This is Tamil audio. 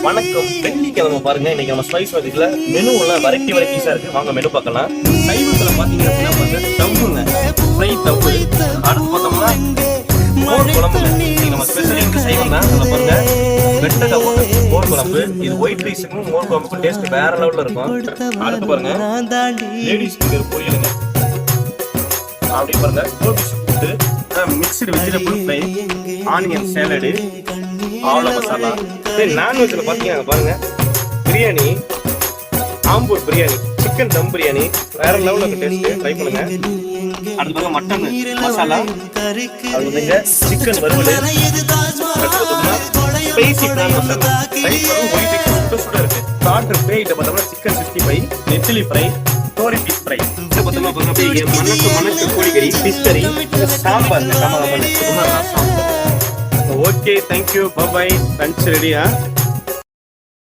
வணக்கம். வெள்ளிக்கிழமை பாருங்க, இன்னைக்கு நம்ம ஸ்பைஸ் வதிக்கல மெனு எல்லாம் வெரைட்டிஸா இருக்கு. வாங்க மெனு பார்க்கலாம். சைவத்துல பாத்தீங்க அப்படின்னா பாருங்க தவுங்க, ஃப்ரை தவு. அடுத்து பார்த்தோம்னா மோர் குழம்புங்க. இன்னைக்கு நம்ம ஸ்பெஷலி வந்து சைவம் தான். அதில் பாருங்க வெண்டைக்காய் போட்டு மோர் குழம்பு. இது ஒயிட் ரைஸுக்கும் மோர் குழம்புக்கும் டேஸ்ட் வேற லெவல்ல இருக்கும். அடுத்து பாருங்க லேடிஸ்க்கு ஒரு பொரியலுங்க. அப்படி பாருங்க gobi soup, mixed vegetable fry, onion salad, ஆவல மசாலா. நான்வெஜ்ல பாத்தீங்கன்னா பாருங்க பிரியாணி, ஆம்பூர் பிரியாணி, சிக்கன் தம் பிரியாணி வேற லெவல்ல இருக்கு. டேஸ்ட் ட்ரை பண்ணுங்க. அடுத்து பாருங்க மட்டன் மசாலா, அது வந்து சிக்கன் வறுவல், ஸ்பைசி பிரான் மசாலா, ரைஸ் வந்து ஒயிட் ரைஸ் சுட இருக்கு. ஸ்டார்டர் ஃப்ரைட்ட பார்த்தோம்னா சிக்கன் 65, நெத்திலி ஃப்ரை, தோரி ஃபிஷ் ஃப்ரை. இது பார்த்தோம்னா அப்படியே மணக்கு கோழிக்கறி, ஃபிஷ் கறி, சாம்பார் கமகமன். ஓகே, தேங்க்யூ, பாய். லஞ்ச் ரெடியா?